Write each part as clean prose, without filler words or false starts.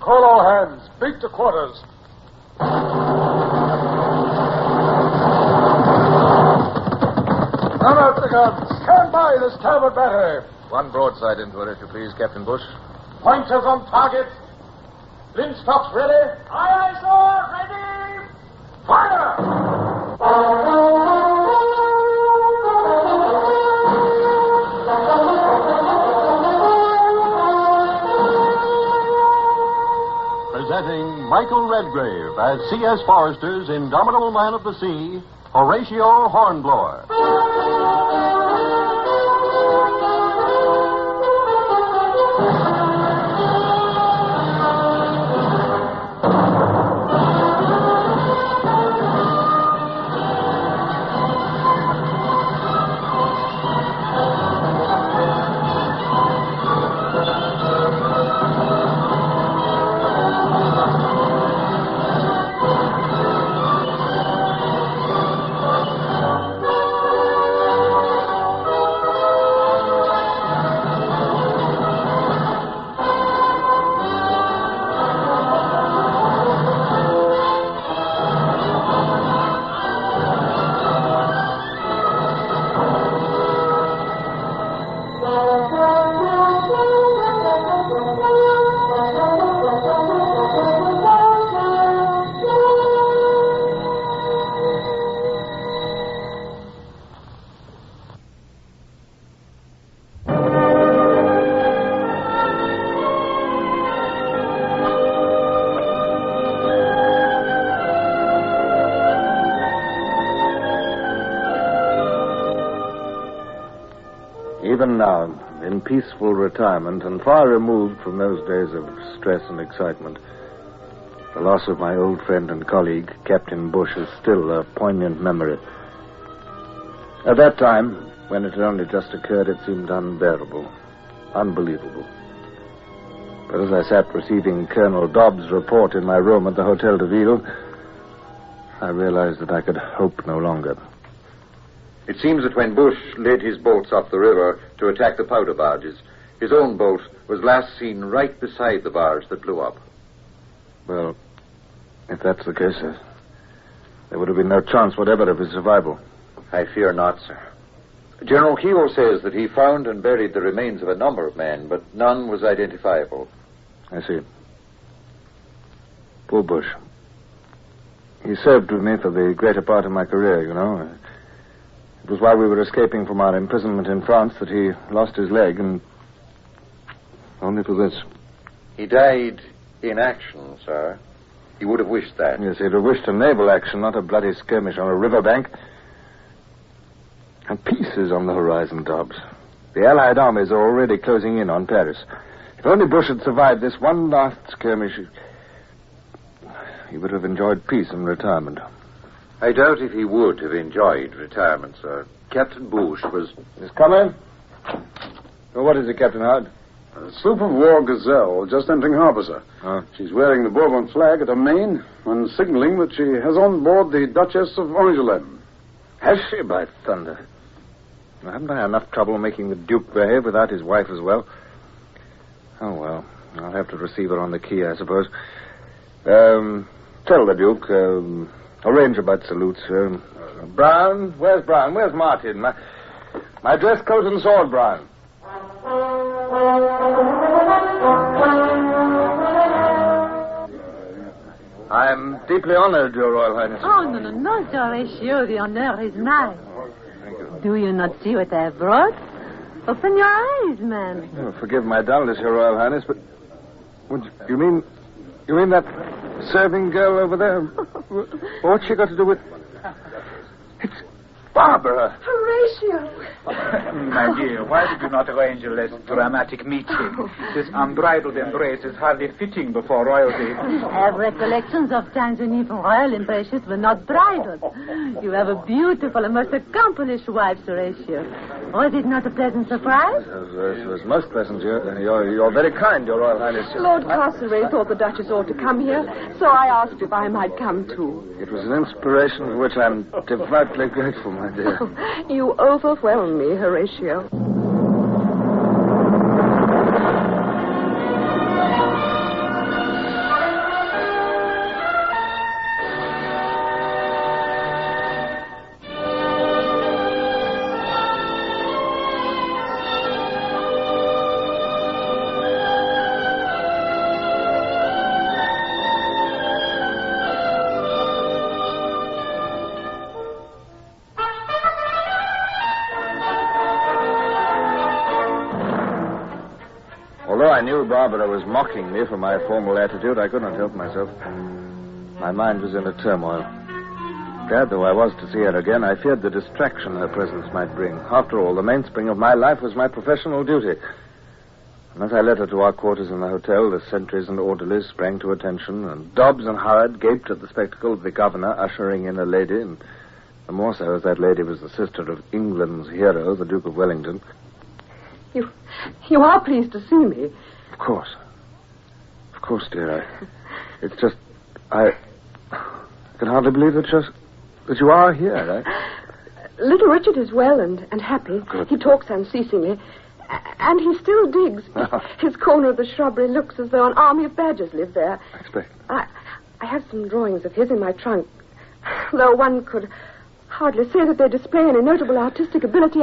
Call all hands. Beat to quarters. Run out the guns. Stand by the starboard battery. One broadside into it, if you please, Captain Bush. Pointers on target. Linstops ready. Aye, aye, sir. Ready. Fire! Presenting Michael Redgrave as C.S. Forrester's indomitable man of the sea, Horatio Hornblower. Even now, in peaceful retirement and far removed from those days of stress and excitement, the loss of my old friend and colleague, Captain Bush, is still a poignant memory. At that time, when it had only just occurred, it seemed unbearable, unbelievable. But as I sat receiving Colonel Dobbs' report in my room at the Hotel de Ville, I realized that I could hope no longer. It seems that when Bush led his boats up the river to attack the powder barges, his own boat was last seen right beside the barge that blew up. Well, if that's the case, there would have been no chance whatever of his survival. I fear not, sir. General Keogh says that he found and buried the remains of a number of men, but none was identifiable. I see. Poor Bush. He served with me for the greater part of my career, you know. It was while we were escaping from our imprisonment in France that he lost his leg, and only for this. He died in action, sir. He would have wished that. Yes, he'd have wished a naval action, not a bloody skirmish on a riverbank. And peace is on the horizon, Dobbs. The Allied armies are already closing in on Paris. If only Bush had survived this one last skirmish, he would have enjoyed peace and retirement. I doubt if he would have enjoyed retirement, sir. Captain Bush was... Is coming? Well, what is it, Captain Howard? A sloop of war Gazelle just entering harbor, sir. Oh. She's wearing the Bourbon flag at her main and signaling that she has on board the Duchess of Angoulême. Has she, by thunder? Well, haven't I enough trouble making the Duke behave without his wife as well? Oh, well, I'll have to receive her on the quay, I suppose. Tell the Duke, arrange about salutes. Brown? Where's Brown? Where's Martin? My dress coat and sword, Brown. I'm deeply honored, Your Royal Highness. Oh, no, Sir Horatio. The honor is mine. Thank you. Do you not see what I have brought? Open your eyes, man. Oh, forgive my dullness, Your Royal Highness, but... You mean that serving girl over there? What's she got to do with... It's Barbara. Horatio. My dear, why did you not arrange a less dramatic meeting? This unbridled embrace is hardly fitting before royalty. I have recollections of times when even royal embraces were not bridled. You have a beautiful and most accomplished wife, Horatio. Was it not a pleasant surprise? It was most pleasant. You're very kind, Your Royal Highness. Lord Castlereagh thought the Duchess ought to come here, so I asked if I might come too. It was an inspiration for which I'm devoutly grateful, my dear. You overwhelm me, Horatio. I knew Barbara was mocking me for my formal attitude, I couldn't help myself. My mind was in a turmoil. Glad though I was to see her again, I feared the distraction her presence might bring. After all, the mainspring of my life was my professional duty. And as I led her to our quarters in the hotel, the sentries and orderlies sprang to attention, and Dobbs and Howard gaped at the spectacle of the governor ushering in a lady, and the more so as that lady was the sister of England's hero, the Duke of Wellington. You are pleased to see me. Of course. Of course, dear. It's just... I can hardly believe that you are here, Little Richard is well and happy. Good. He talks unceasingly. And he still digs. His corner of the shrubbery looks as though an army of badgers lived there. I expect. I have some drawings of his in my trunk. Though one could hardly say that they display any notable artistic ability,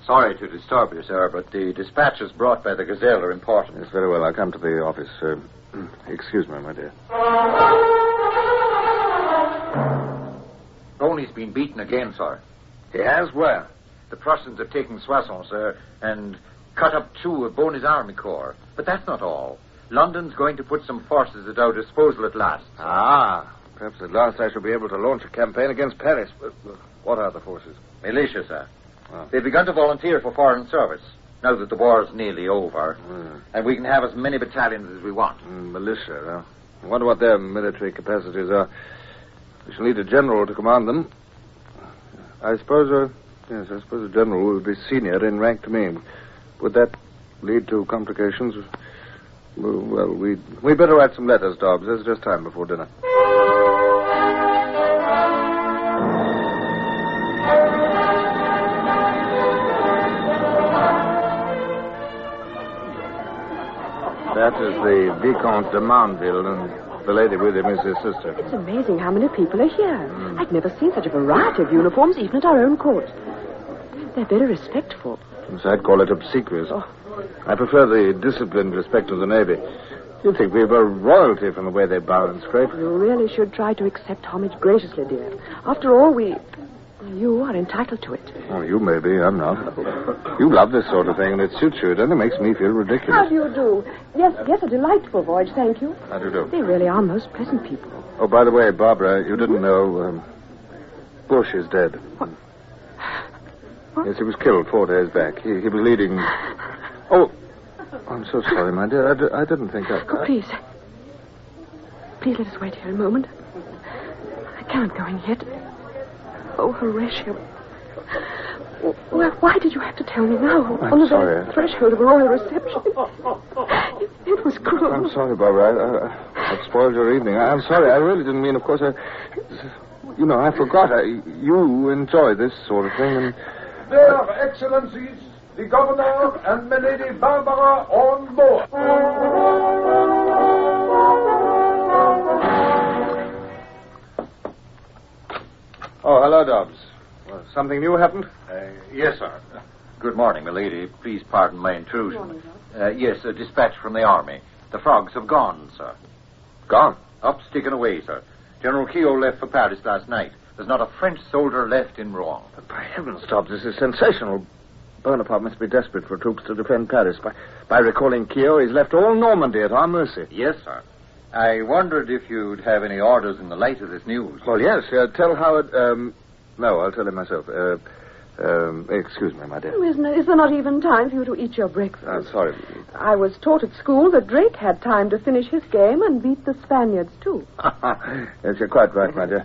Sorry to disturb you, sir, but the dispatches brought by the Gazelle are important. Yes, very well. I'll come to the office. Excuse me, my dear. Boney's been beaten again, sir. He has? Where? The Prussians have taken Soissons, sir, and cut up 2 of Boney's army corps. But that's not all. London's going to put some forces at our disposal at last. Ah, perhaps at last I shall be able to launch a campaign against Paris. What are the forces? Militia, sir. Oh. They've begun to volunteer for foreign service, now that the war's nearly over. Mm. And we can have as many battalions as we want. Militia, huh? I wonder what their military capacities are. We shall need a general to command them. I suppose a general will be senior in rank to me. Would that lead to complications? Well, we'd better write some letters, Dobbs. There's just time before dinner. That is the Vicomte de Manville, and the lady with him is his sister. It's amazing how many people are here. I've never seen such a variety of uniforms, even at our own court. They're very respectful. Yes, I'd call it obsequious. Oh. I prefer the disciplined respect of the Navy. You'd think we were royalty from the way they bow and scrape. You really should try to accept homage graciously, dear. After all, you are entitled to it. Oh, you may be. I'm not. You love this sort of thing, and it suits you. It only makes me feel ridiculous. How do you do? Yes, a delightful voyage, thank you. How do you do? They really are most pleasant people. Oh, by the way, Barbara, you didn't know Bush is dead. What? Yes, he was killed 4 days back. He was leading... Oh, I'm so sorry, my dear. I didn't think that... Oh, please. Please let us wait here a moment. I can't go in yet. Oh, Horatio. Well, why did you have to tell me now? I'm on the sorry. very threshold of a royal reception. It was cruel. I'm sorry, Barbara. I've spoiled your evening. I'm sorry. I really didn't mean, of course, I forgot. You enjoy this sort of thing, and... Their Excellencies, the Governor and my Lady Barbara on board. Oh, hello, Dobbs. Something new happened? Yes, sir. Good morning, milady. Please pardon my intrusion. Yes, a dispatch from the army. The frogs have gone, sir. Gone? Up, sticking away, sir. General Keogh left for Paris last night. There's not a French soldier left in Rouen. But by heavens, Dobbs, this is sensational. Bonaparte must be desperate for troops to defend Paris. By recalling Keogh, he's left all Normandy at our mercy. Yes, sir. I wondered if you'd have any orders in the light of this news. Well, yes. Tell Howard... No, I'll tell him myself. Excuse me, my dear. Oh, is there not even time for you to eat your breakfast? I'm sorry. I was taught at school that Drake had time to finish his game and beat the Spaniards, too. Yes, you're quite right, my dear.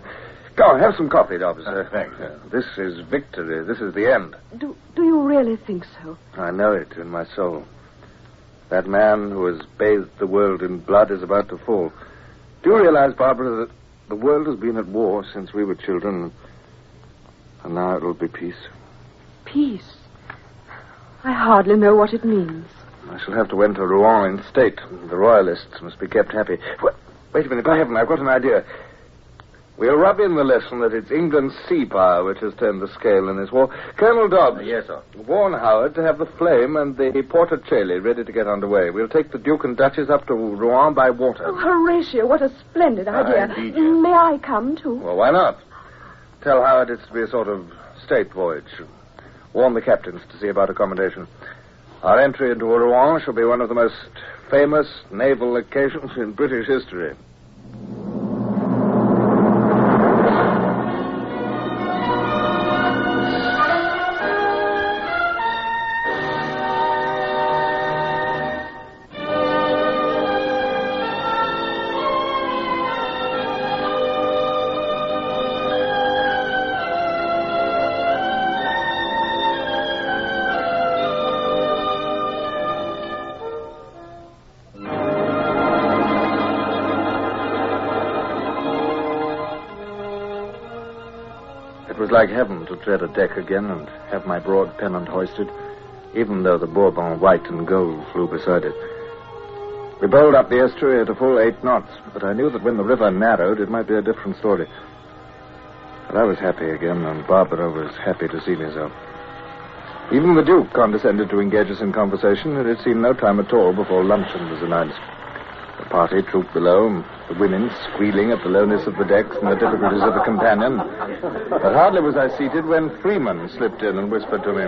Go on, have some coffee, Dobbs. Thanks. This is victory. This is the end. Do you really think so? I know it in my soul. That man who has bathed the world in blood is about to fall. Do you realize, Barbara, that the world has been at war since we were children, and now it will be peace? Peace? I hardly know what it means. I shall have to enter Rouen in state. The royalists must be kept happy. Wait a minute, by heaven, I've got an idea. We'll rub in the lesson that it's England's sea power which has turned the scale in this war. Colonel Dobbs. Yes, sir. Warn Howard to have the Flame and the Portacelli ready to get underway. We'll take the Duke and Duchess up to Rouen by water. Oh, Horatio, what a splendid idea. Indeed, yes. May I come, too? Well, why not? Tell Howard it's to be a sort of state voyage. Warn the captains to see about accommodation. Our entry into Rouen shall be one of the most famous naval occasions in British history. It was like heaven to tread a deck again and have my broad pennant hoisted, even though the Bourbon white and gold flew beside it. We bowled up the estuary at a full 8 knots, but I knew that when the river narrowed, it might be a different story. But I was happy again, and Barbara was happy to see me so. Even the Duke condescended to engage us in conversation, and it seemed no time at all before luncheon was announced. The party trooped below, and the women squealing at the lowness of the decks and the difficulties of a companion. But hardly was I seated when Freeman slipped in and whispered to me,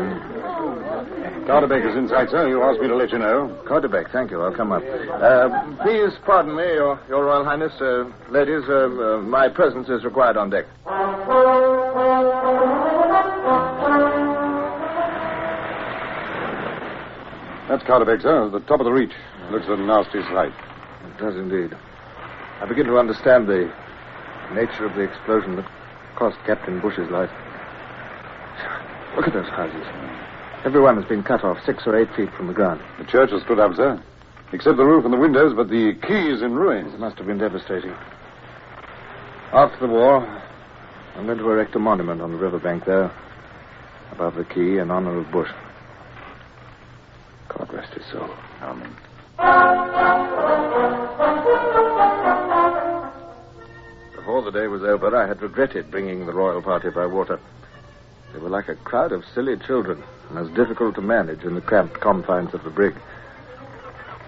Carterbeck is inside, sir. You asked me to let you know. Carterbeck, thank you. I'll come up. Please pardon me, Your Royal Highness. Ladies, my presence is required on deck. That's Carterbeck, sir. The top of the reach. Looks a nasty sight. It does indeed. I begin to understand the nature of the explosion that cost Captain Bush's life. Look at those houses. Every one has been cut off 6 or 8 feet from the ground. The church has stood up, sir. Except the roof and the windows, but the quay is in ruins. It must have been devastating. After the war, I'm going to erect a monument on the riverbank there, above the quay, in honor of Bush. God rest his soul. Amen. Before the day was over, I had regretted bringing the royal party by water. They were like a crowd of silly children, and as difficult to manage in the cramped confines of the brig.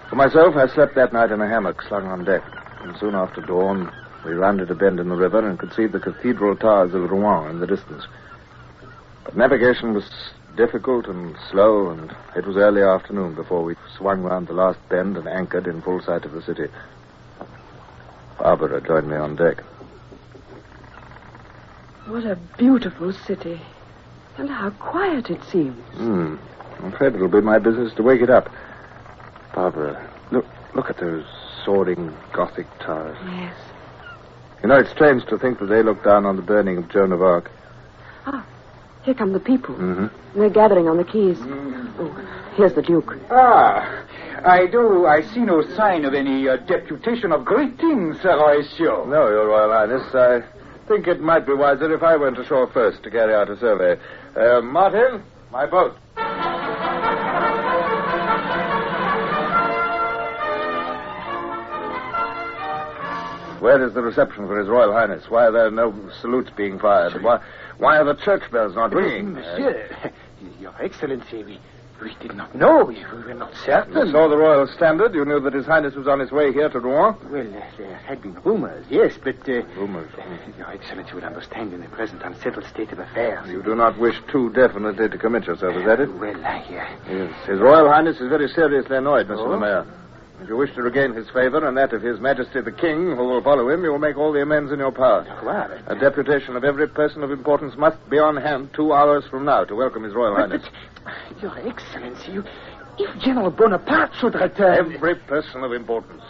For myself, I slept that night in a hammock slung on deck, and soon after dawn, we rounded a bend in the river and could see the cathedral towers of Rouen in the distance. But navigation was difficult and slow, and it was early afternoon before we swung round the last bend and anchored in full sight of the city. Barbara joined me on deck. What a beautiful city. And how quiet it seems. I'm afraid it'll be my business to wake it up. Barbara, look at those soaring Gothic towers. Yes. You know, it's strange to think that they looked down on the burning of Joan of Arc. Ah, here come the people. Mm-hmm. They're gathering on the quays. Oh, here's the Duke. I see no sign of any deputation of greetings, Sir Horatio. No, Your Royal Highness. I think it might be wiser if I went ashore first to carry out a survey. Martin, my boat. Where is the reception for His Royal Highness? Why are there no salutes being fired? Why are the church bells not ringing? Monsieur, Your Excellency, we did not know. We were not certain. You saw the Royal Standard. You knew that His Highness was on his way here to Rouen. Well, there had been rumors, yes, but... Rumors? Your Excellency will understand in the present unsettled state of affairs. You do not wish too definitely to commit yourself, is that it? Well, Yes. His Royal Highness is very seriously annoyed, Monsieur le Maire. If you wish to regain his favor and that of His Majesty the King, who will follow him, you will make all the amends in your power. What? A deputation of every person of importance must be on hand 2 hours from now to welcome His Royal Highness. But, Your Excellency, if General Bonaparte should return... Every person of importance.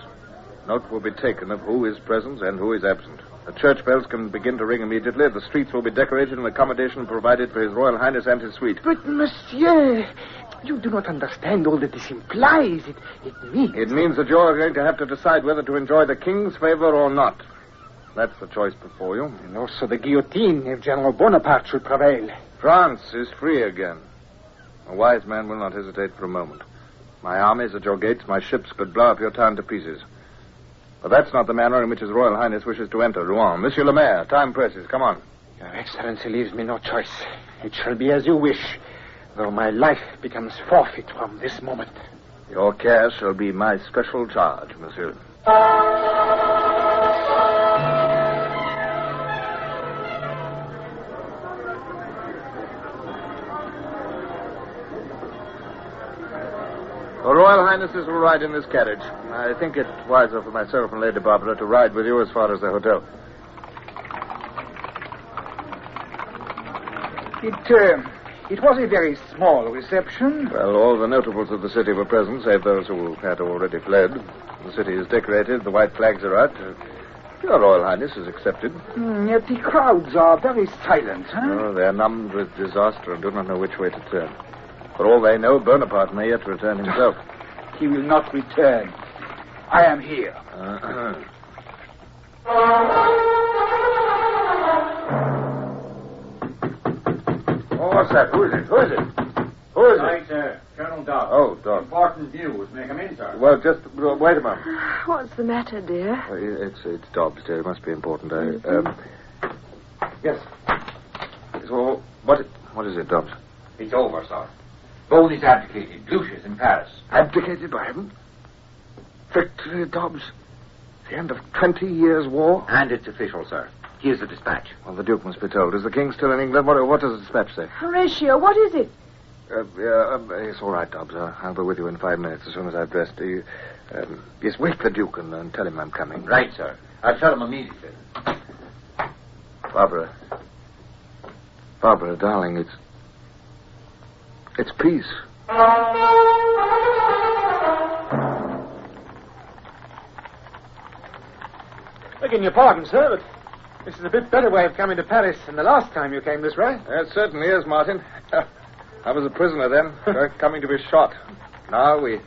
Note will be taken of who is present and who is absent. The church bells can begin to ring immediately. The streets will be decorated and accommodation provided for His Royal Highness and his suite. But, Monsieur, you do not understand all that this implies. It means that you're going to have to decide whether to enjoy the King's favor or not. That's the choice before you. And also the guillotine if General Bonaparte should prevail. France is free again. A wise man will not hesitate for a moment. My army is at your gates. My ships could blow up your town to pieces. But that's not the manner in which His Royal Highness wishes to enter Rouen. Monsieur le Maire, time presses. Come on. Your Excellency leaves me no choice. It shall be as you wish, though my life becomes forfeit from this moment. Your care shall be my special charge, monsieur. Your Royal Highnesses will ride in this carriage. I think it wiser for myself and Lady Barbara to ride with you as far as the hotel. It was a very small reception. Well, all the notables of the city were present, save those who had already fled. The city is decorated, the white flags are out. Your Royal Highness is accepted. Yet the crowds are very silent, huh? Oh, they are numbed with disaster and do not know which way to turn. For all they know, Bonaparte may yet return himself. He will not return. I am here. Oh, what's that? Who is it? Who is it? Who is it? Right, sir. Colonel Dobbs. Oh, Dobbs. Important news. May I come in, sir? Well, just wait a moment. What's the matter, dear? It's Dobbs, dear. It must be important. Yes. So, what is it, Dobbs? It's over, sir. Bone is abdicated. Bluche is in Paris. Abdicated by him? Victory, Dobbs? The end of 20 years' war? And it's official, sir. Here's the dispatch. Well, the Duke must be told. Is the King still in England? What does the dispatch say? Horatio, what is it? It's all right, Dobbs. I'll be with you in 5 minutes as soon as I've dressed. Yes, wake the Duke and tell him I'm coming. Right, sir. I'll tell him immediately. Barbara, darling, it's peace. Begging your pardon, sir, but this is a bit better way of coming to Paris than the last time you came this way. It certainly is, Martin. I was a prisoner then, coming to be shot. Now we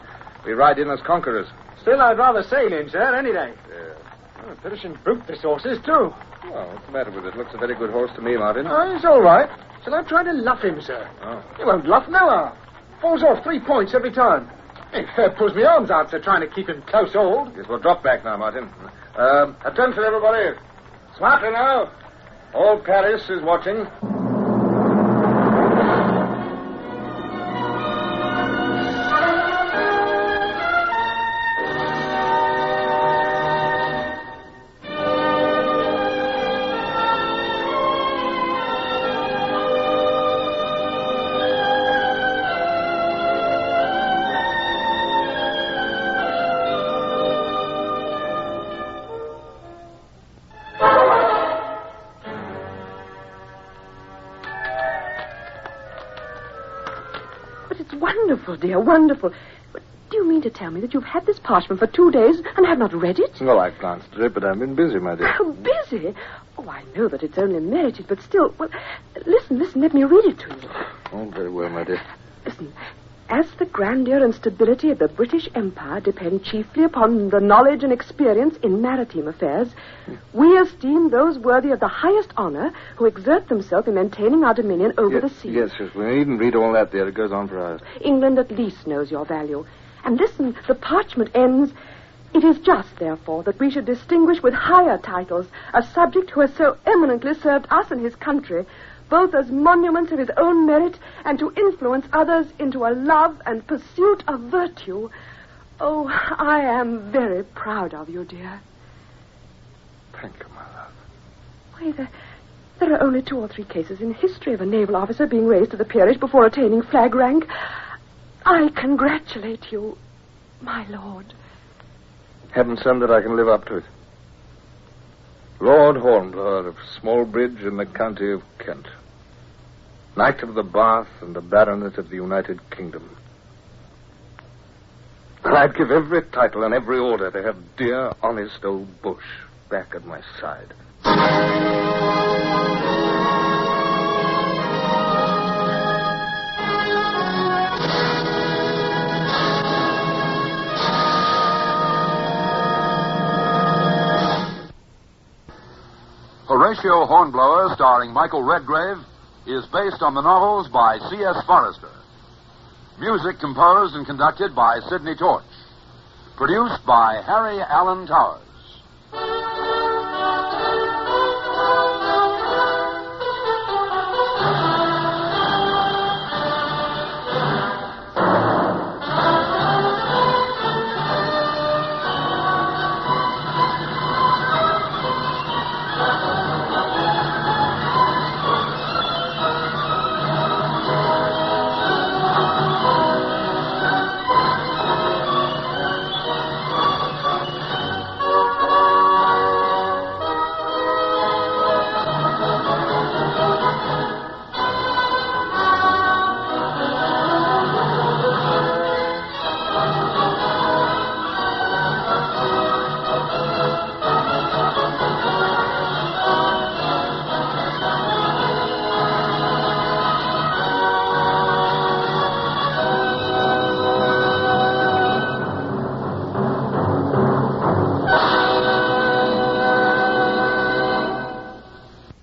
ride in as conquerors. Still, I'd rather sail in, sir, any day. Oh, perishing brute this horse is, too. Well, what's the matter with it? Looks a very good horse to me, Martin. Oh, he's all right. Shall I try to luff him, sir? Oh. He won't luff, no. Falls off 3 points every time. He pulls me arms out, sir, trying to keep him close hold. Yes, we'll drop back now, Martin. Attention, everybody. Smartly now. All Paris is watching. Wonderful, dear, wonderful. But do you mean to tell me that you've had this parchment for 2 days and have not read it? Well, I glanced at it, but I've been busy, my dear. Oh, busy? Oh, I know that it's only merited, but still... Well, listen, let me read it to you. Oh, very well, my dear. Listen. As the grandeur and stability of the British Empire depend chiefly upon the knowledge and experience in maritime affairs, we esteem those worthy of the highest honor who exert themselves in maintaining our dominion over the sea. Yes, we needn't read all that, dear. It goes on for hours. England at least knows your value. And listen, the parchment ends, "It is just, therefore, that we should distinguish with higher titles a subject who has so eminently served us and his country, both as monuments of his own merit and to influence others into a love and pursuit of virtue. Oh, I am very proud of you, dear." Thank you, my love. Why, there are only 2 or 3 cases in history of a naval officer being raised to the peerage before attaining flag rank. I congratulate you, my lord. Heaven send that I can live up to it. Lord Hornblower of Smallbridge in the county of Kent. Knight of the Bath and a baronet of the United Kingdom. And I'd give every title and every order to have dear, honest old Bush back at my side. Horatio Hornblower, starring Michael Redgrave, is based on the novels by C.S. Forrester. Music composed and conducted by Sidney Torch. Produced by Harry Allen Towers.